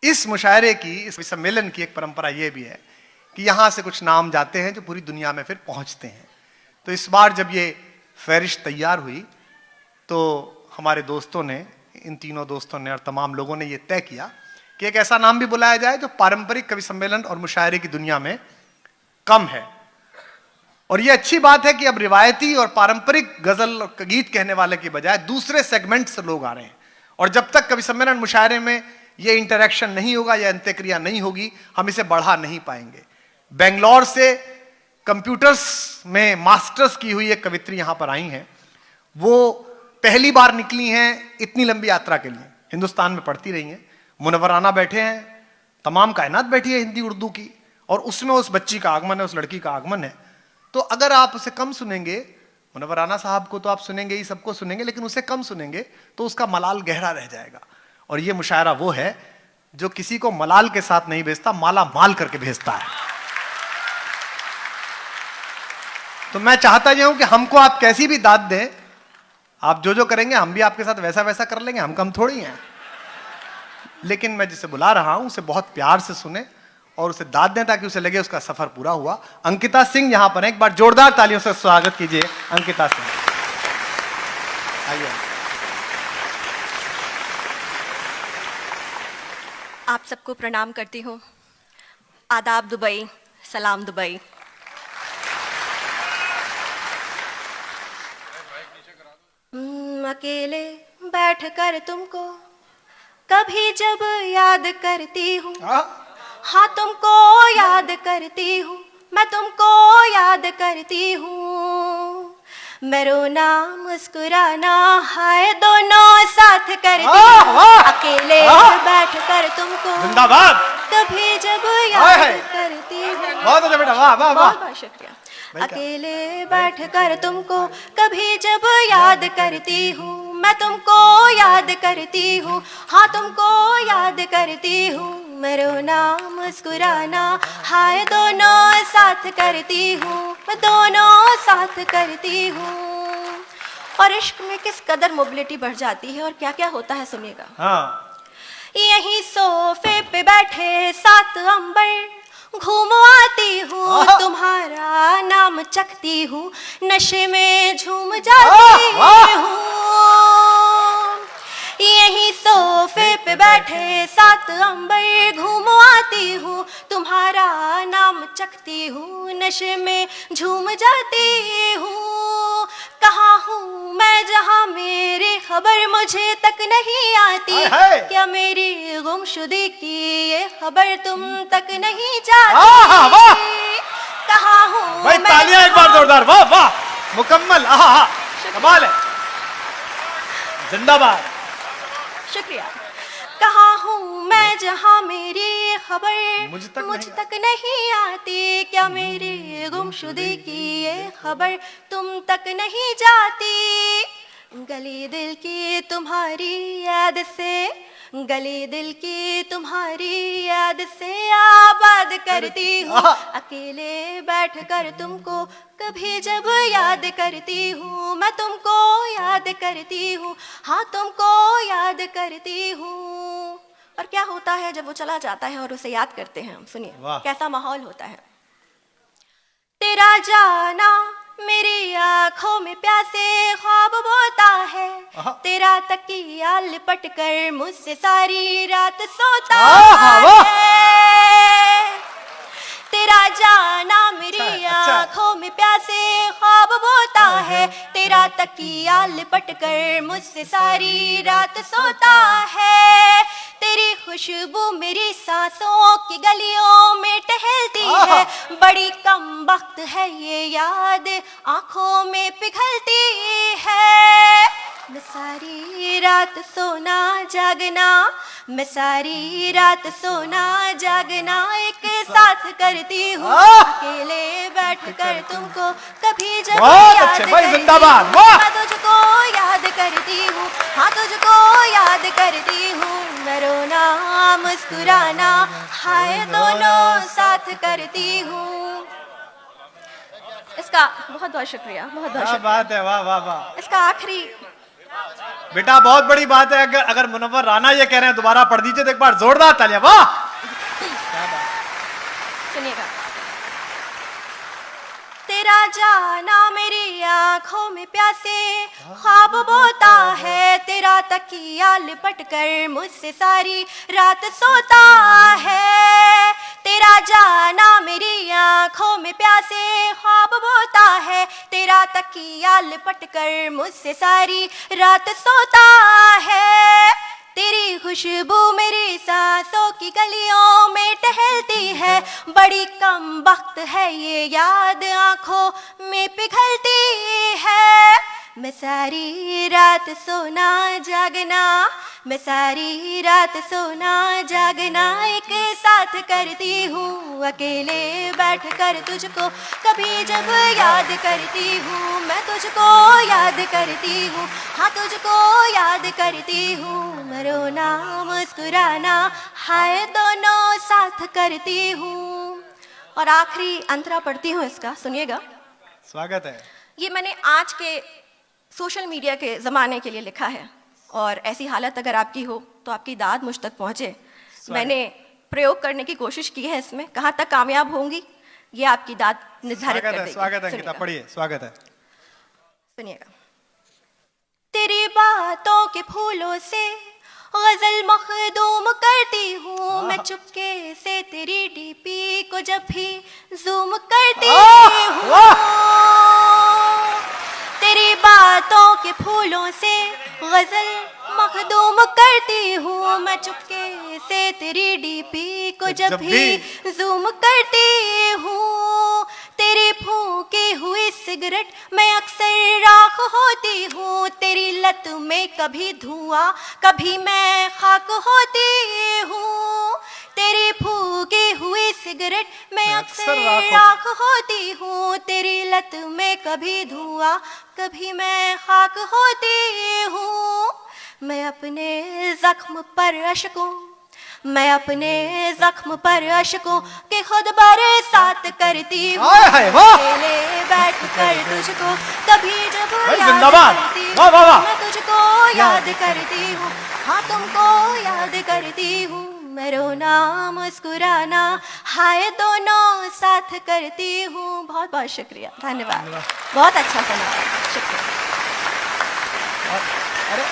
इस मुशायरे की, इस सम्मेलन की एक परंपरा यह भी है कि यहां से कुछ नाम जाते हैं जो पूरी दुनिया में फिर पहुंचते हैं। तो इस बार जब ये फहरिस्त तैयार हुई तो हमारे दोस्तों ने, इन तीनों दोस्तों ने और तमाम लोगों ने यह तय किया कि एक ऐसा नाम भी बुलाया जाए जो पारंपरिक कवि सम्मेलन और मुशायरे की दुनिया में कम है। और यह अच्छी बात है कि अब रिवायती और पारंपरिक गजल और गीत कहने वाले की बजाय दूसरे सेगमेंट से लोग आ रहे हैं। और जब तक कवि सम्मेलन मुशायरे में यह इंटरेक्शन नहीं होगा या अंत्यक्रिया नहीं होगी, हम इसे बढ़ा नहीं पाएंगे। बेंगलोर से कंप्यूटर्स में मास्टर्स की हुई एक कवित्री यहां पर आई हैं। वो पहली बार निकली हैं इतनी लंबी यात्रा के लिए, हिंदुस्तान में पढ़ती रही हैं। मुनव्वराना बैठे हैं, तमाम कायनात बैठी है हिंदी उर्दू की, और उसमें उस बच्ची का आगमन है, उस लड़की का आगमन है। तो अगर आप उसे कम सुनेंगे, मुनव्वराना साहब को तो आप सुनेंगे ही, सबको सुनेंगे, लेकिन उसे कम सुनेंगे तो उसका मलाल गहरा रह जाएगा। और ये मुशायरा वो है जो किसी को मलाल के साथ नहीं भेजता, माला माल करके भेजता है। तो मैं चाहता यह हूं कि हमको आप कैसी भी दाद दें, आप जो जो करेंगे हम भी आपके साथ वैसा वैसा कर लेंगे, हम कम थोड़ी हैं। लेकिन मैं जिसे बुला रहा हूं उसे बहुत प्यार से सुने और उसे दाद दें ताकि उसे लगे उसका सफर पूरा हुआ। अंकिता सिंह यहां पर है, एक बार जोरदार तालियों से स्वागत कीजिए अंकिता सिंह। आइए। आप सबको प्रणाम करती हूँ। आदाब दुबई, सलाम दुबई। अकेले बैठकर तुमको कभी जब याद करती हूँ, हाँ तुमको याद करती हूँ, मैं तुमको याद करती हूँ। मैं रोना मुस्कुराना हाय दोनों साथ करती हूँ। अकेले बैठकर तुमको जिंदाबाद कभी जब याद करती हूँ। बहुत अच्छा बेटा, वाह वाह वाह, बहुत शुक्रिया। अकेले बैठकर तुमको कभी जब याद करती हूँ, मैं तुमको याद करती हूँ, हाँ तुमको याद करती हूँ। मैं रोना मुस्कुराना हाय दोनों साथ करती हूँ, मैं दोनों साथ करती हूँ। और इश्क में किस कदर मोबिलिटी बढ़ जाती है और क्या क्या होता है, सुनिएगा। हाँ। यहीं सोफे पे बैठे सात अंबर घूम आती हूँ, तुम्हारा नाम चखती हूँ, नशे में झूम जाती हूँ। यहीं सोफे पे बैठे सात अंबर घूम आती हूँ, तुम्हारा नाम चखती हूँ, नशे में झूम जाती हूँ। कहाँ हूँ मैं जहाँ मेरी खबर मुझे तक नहीं आती, क्या मेरी गुमशुदगी की ये खबर तुम तक नहीं जाती। कहाँ हूँ भाई, तालियां एक बार जोरदार, वाह वाह, मुकम्मल, कमाल है, जिंदाबाद। शुक्रिया। कहाँ हूँ मैं जहाँ मेरी खबर मुझ तक नहीं आती, क्या मेरी गुमशुदगी की ये खबर तुम तक नहीं जाती। गली दिल की तुम्हारी याद से, गली दिल की तुम्हारी याद से आबाद करती हूँ। अकेले बैठकर तुमको कभी जब याद करती हूँ, मैं तुमको याद करती हूँ, हाँ तुमको याद करती हूँ। और क्या होता है जब वो चला जाता है और उसे याद करते हैं हम, सुनिए कैसा माहौल होता है। तेरा जाना मेरी आंखों में प्यासे ख्वाब बोता है, तेरा तकिया लिपट कर मुझसे सारी रात सोता है। तेरा जाना मेरी आंखों में प्यासे ख्वाब बोता है, तेरा तकिया लिपट कर मुझसे सारी रात सोता है। तेरी खुशबू मेरी सांसों की गलियों में टहलती है, बड़ी कम वक्त है ये याद आंखों में पिघलती है। मैं सारी रात सोना जागना, मैं सारी रात सोना जागना एक साथ करती हूँ। अकेले बैठकर तुमको कभी जब याद करती हूँ, मैं तुझको याद करती हूँ, हाँ तुझको याद करती हूँ। मैं रोना मुस्कुराना हाय दोनों साथ करती हूँ। इसका बहुत बहुत शुक्रिया, बहुत बहुत शुक्रिया। बात है, वाह वाह वाह। इसका आखिरी बेटा बहुत बड़ी बात है। अगर मुनव्वर राना ये कह रहे हैं दोबारा पढ़ दीजिए तो एक बार जोरदार तालियां। वाह, सुनिएगा। तेरा जाना मेरी आंखों में प्यासे ख्वाब बोता है, तेरा तकिया लिपट कर मुझसे सारी रात सोता है। तेरा जाना मेरी आंखों में प्यासे ख्वाब बोता है, तेरा तकिया लिपट कर मुझसे सारी रात सोता है। तेरी खुशबू मेरी सांसों की गलियों में टहलती है, बड़ी कम वक्त है ये याद आंखों में पिघलती है। मैं सारी रात सोना जागना, मैं सारी रात सोना जागना एक साथ करती हूँ, अकेले बैठ कर तुझको कभी जब याद करती हूँ। मैं तुझको याद करती हूँ, हाँ तुझको याद करती हूँ। रोना मुस्कुराना हाय दोनों साथ करती हूँ। और आखिरी अंतरा पढ़ती हूँ इसका, सुनिएगा। स्वागत है। ये मैंने आज के सोशल मीडिया के ज़माने के लिए लिखा है, और ऐसी हालत अगर आपकी हो तो आपकी दाद मुझ तक पहुँचे। मैंने प्रयोग करने की कोशिश की है इसमें, कहाँ तक कामयाब होंगी ये आपकी दाद निर्धारित कर देगी। स्वागत है अंकिता, पढ़िए। स्वागत है। सुनिएगा। तेरी बातों के फूलों से गजल मखदूम करती हूँ, मैं चुपके से तेरी डीपी को जब भी जूम करती हूँ। तेरी बातों के फूलों से गजल मखदूम करती हूँ, मैं चुपके से तेरी डीपी को जब भी जूम करती हूँ। तेरी फूंकी हुई सिगरेट मैं अक्सर राख होती हूँ, तेरी लत में कभी धुआं कभी मैं खाक होती हूँ। तेरी फूंकी हुई सिगरेट मैं अक्सर राख होती हूँ, तेरी लत में कभी धुआं कभी मैं खाक होती हूँ। मैं अपने जख्म पर अशकों, मैं अपने जख्म पर अशकों के खुद बरसात करती हूँ, अकेले बैठ कर तुझको कभी जब याद करती हूँ। मैं तुझको याद करती हूँ, हाँ तुमको याद करती हूँ। मैं रोना मुस्कुराना हाय दोनों साथ करती हूँ। बहुत बहुत शुक्रिया, धन्यवाद। बहुत अच्छा सुना, शुक्रिया। अरे